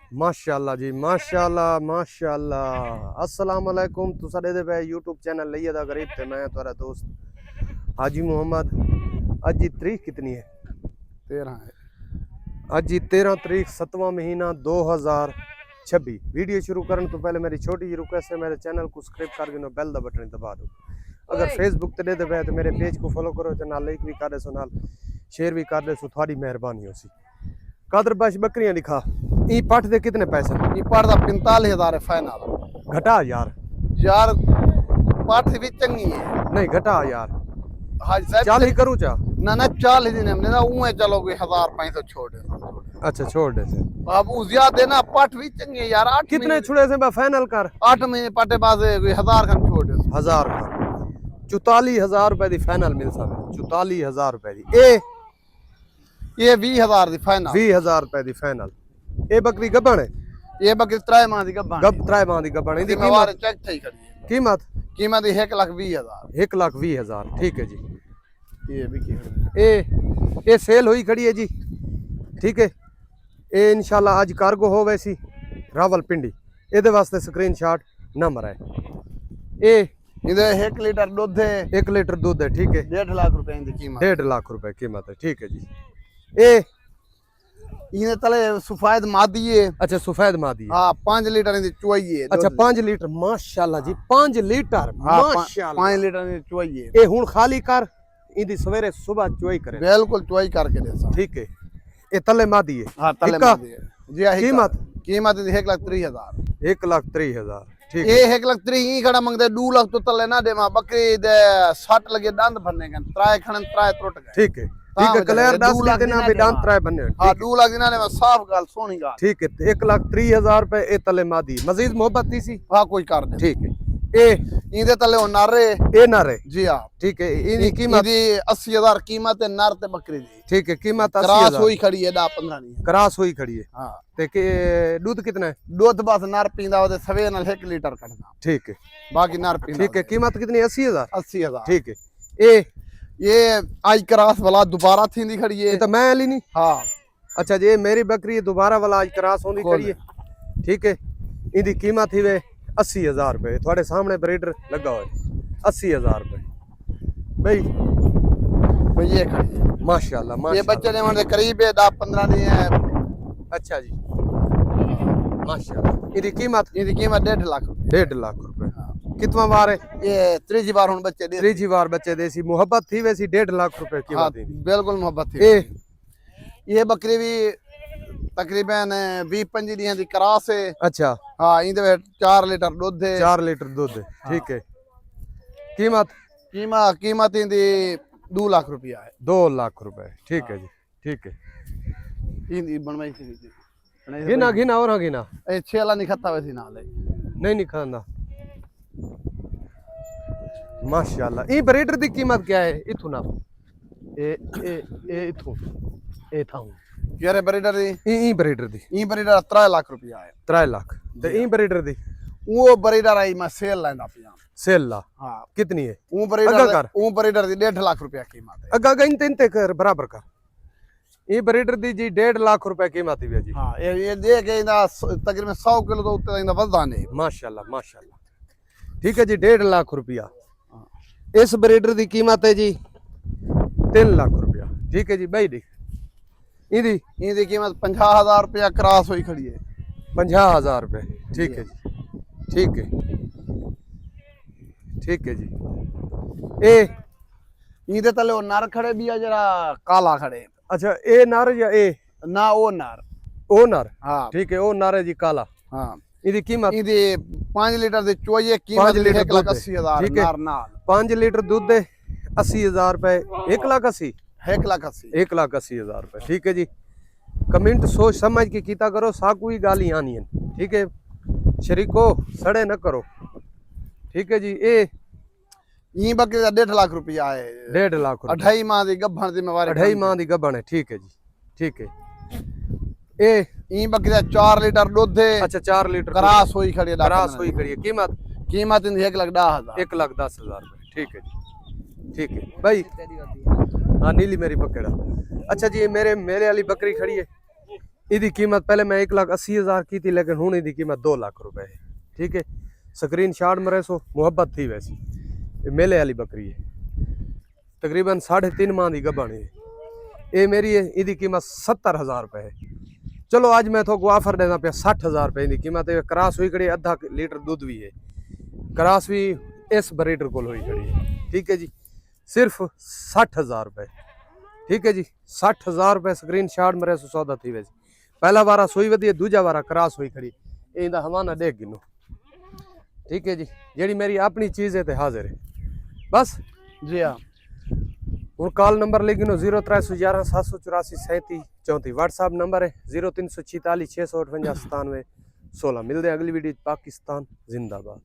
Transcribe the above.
माशाअल्लाह जी, माशाअल्लाह माशाअल्लाह। अस्सलाम वालेकुम। तुसा दे पे यूट्यूब चैनल लइया दा गरीब ते मैं तुम्हारा दोस्त हाजी मोहम्मद। अज की तारीख कितनी है? 13 है। अज की 13 तारीख 7वां महीना 2026। वीडियो शुरू करने तो पहले मेरी छोटी जी रिक्वेस्ट है, मेरे चैनल को सब्सक्राइब कर देना, बेल दा बटन दबा दो। अगर फेसबुक ते दे पे तो मेरे पेज को फॉलो करो, तो नाल लाइक भी कर दो, नाल शेयर भी कर दो, थोड़ी मेहरबानी हो सी। कादर बश बकरियां दिखा। ई पट दे कितने पैसे? ये पड़ता 45,000 है फाइनल। घटा यार। यार पाठ भी चंगी है। नहीं घटा यार। हाजी साहब 40 करूँ चा? ना ना 40 दिन हमने ना उए चलो कोई 1,500 छोड़ दे। अच्छा छोड़ दे से। अब उस ज्यादा ना पाठ भी चंगी है यार। 8 कितने छुड़े से? फाइनल कर। 8 महीने पाटे बाद कोई 1,000 खन छोड़ दे। 1000 का 44,000 रुपए दी फाइनल मिल सकता। 44,000 रुपए दी। ये 20,000 दी फाइनल। 20,000 रुपए दी फाइनल। ए बकरी गब्बन है? ये बकरी 3 माह दी गब्बन। गब 3 माह दी गब्बन है। दी कीमत चेक थई खड़ी है। कीमत 1,20,000। 1,20,000 ठीक है जी। ये भी की ए सेल हुई खड़ी है जी, ठीक है। ए इंशाल्लाह आज कार्गो हो वैसी रावलपिंडी। ਇਹਦੇ ਵਾਸਤੇ ਸਕਰੀਨਸ਼ਾਟ ਨੰਬਰ ਹੈ। ਇਹ इधर 1 लीटर दूध है। 1 लीटर दूध है, ठीक है। 1.5 लाख रुपए की कीमत। 1.5 लाख रुपए कीमत है, ठीक है जी। ए इने तले सफेद मादी है। अच्छा सफेद मादी। हां 5 लीटर की चुवाई है। अच्छा 5 लीटर माशाल्लाह जी, 5 लीटर माशाल्लाह। 5 लीटर की चुवाई है। ए हुन खाली कर इंदी सवेरे सुबह चुवाई करे। बिल्कुल चुवाई करके दे सा, ठीक है। ए तले मादी है। हां तले मादी है जी। कीमत 1,30,000। 1,30,000 ठीक ये है। 1,30,000 ही खड़ा मंगदे 2 लाख तो तले ना दे मा बकरी दे 60 लगे दंद भरने गन त्राय खणन त्राय त्रुट गए। ठीक है ठीक है। क्लियर 10 लाख देना भी दांत त्राय बनने। हां 2 लाख दिना ने साफ गल सोनी गल। ठीक है। 1,30,000 रुपए ए तले मादी। मजीद मोहब्बत थी सी? हां कोई कर दे। ठीक है। ए इंदे तले ओ नारे ए नारे जी। हां ठीक है। इनकी कीमत 80,000 कीमत है नर ते बकरी दी। ठीक है। कीमत क्रॉस 80,000 हुई खड़ी है 10-15 नहीं। क्रॉस हुई खड़ी है। हां ते के दूध कितना है? दूध बस नर पींदा ओदे सवे नाल 1 लीटर कटदा। ठीक है बाकी नर पींदा। ठीक है। कीमत कितनी? 80,000 80,000 ठीक है। ये आज क्रॉस वाला दोबारा थी खड़ी है। ये तो मैं ली नहीं। हाँ अच्छा जी मेरी बकरी दोबारा वाला आज क्रॉस होनी खड़ी है, ठीक है। इनकी कीमत ही वे 80,000 रुपए। थोड़े सामने ब्रीडर लगा हुआ है। 80,000 रुपए भाई ये खड़ी है माशाल्लाह। ये बच्चे ने हमारे करीब है 10-15 दिन है। अच्छा जी माशाल्लाह। इनकी कीमत 1.5 लाख रुपए। 1.5 लाख रुपए। कितना बार है ये त्रीजी बार हुन बच्चे दे। त्रीजी बार बच्चे देसी। मोहब्बत थी वैसी 1.5 लाख रुपए हाँ, कीमत थी। बिल्कुल मोहब्बत थी। ये बकरी भी तकरीबन 20-25 दिन की क्रॉस है। अच्छा हाँ इंदे 4 लीटर दूध है। 4 लीटर दूध है, ठीक है। कीमत इंदी 2 लाख रुपया है। 2 लाख रुपए ठीक है जी, ठीक है। इंदी बनवाई थी गिना गिना और गिना ए 6 ला नहीं खाता वैसी नाल है। नहीं निखांदा माशाल्लाह। ई ब्रीडर दी कीमत क्या है? इथु ना ए इथु ए थाऊ यार ब्रीडर दी ई ब्रीडर दी 3 लाख रुपया है। 3 लाख ते ई ब्रीडर दी वो ब्रीडर आई मैं सेल लेंदा पिया। सेल ला हां कितनी है? वो ब्रीडर दी 1.5 लाख रुपया कीमत है। अगा गइन तीन ते कर बराबर कर। ई ब्रीडर दी जी 1.5 लाख रुपए कीमत है जी। हां ये दे के इंदा तकरीबन 100 किलो तो उत्ते इंदा वजन है। माशाल्लाह माशाल्लाह ठीक है जी। 1.5 लाख रुपया। इस ब्रीडर की कीमत है जी 3 लाख रुपया, ठीक है जी। भाई दी इंदी कीमत 50,000 रुपया क्रॉस हुई खड़ी है। 50,000 रुपए ठीक है जी, ठीक है ठीक है जी। ए इंदे तले ओ नर खड़े भी है जरा काला खड़े। अच्छा ए नर या ए ना ओ नर? ओ नर हां ठीक है। ओ नर है जी काला। हां इदी कीमत इंदी 5 लीटर दी चोई कीमत 1,80,000 ठीक है। नर नाल 5 लीटर दूध है 80,000 रुपए। 1,80,000 1,80,000 रुपए ठीक है जी। कमेंट सोच समझ के कीता करो, साकू ही गाली आनी है, ठीक है। शरीको सड़े न करो, ठीक है जी। ई बकरी का 1.5 लाख रुपया है। 1.5 लाख रुपया 28 माह दी गब्भण दी मवारी। 28 माह दी गब्भण है, ठीक है जी, ठीक है। ई बकरी का 4 लीटर दूध है। अच्छा 4 लीटर क्रॉस हुई खड़ी है। क्रॉस हुई खड़ी है। कीमत इंदी 1,10,000 1,10,000 रुपए ठीक है जी, ठीक है भाई। हाँ नीली मेरी बकरा। अच्छा जी मेरे वाली बकरी खड़ी है, ਇਹਦੀ ਕੀਮਤ ਪਹਿਲੇ ਮੈਂ 1,80,000 की थी, लेकिन हुण ਇਹਦੀ कीमत 2 लाख रुपए है। ठीक है, स्क्रीन शॉट मरे सो मुहब्बत थी वैसी। ये मेले वाली बकरी है, तकरीबन 3.5 माह की गबन है। ये मेरी है, ਇਹਦੀ कीमत 70,000 रुपए है। चलो आज मैं थोड़ा ऑफर देना पे 60,000 रुपए की कीमत है। क्रॉस हुई खड़ी, आधा लीटर दूध भी है, क्रॉस भी इस ब्रीडर को हुई खड़ी है। ठीक है जी, सिर्फ 60,000 रुपए। ठीक है जी, 60,000 रुपए स्क्रीन शॉट मेरे सौ सौदा थी वैसे। पहला वारा सोई वधी, दूजा वारा क्रॉस हुई खड़ी, इनका हवाना देख गिनो। ठीक है जी, जेड़ी मेरी अपनी चीज़ है तो हाजिर है बस जी हाँ। हूँ कॉल नंबर लिख गिनो 0311 784 37 34। व्हाट्सएप नंबर है 0346 658 97 16। मिलते हैं अगली वीडियो। पाकिस्तान जिंदाबाद।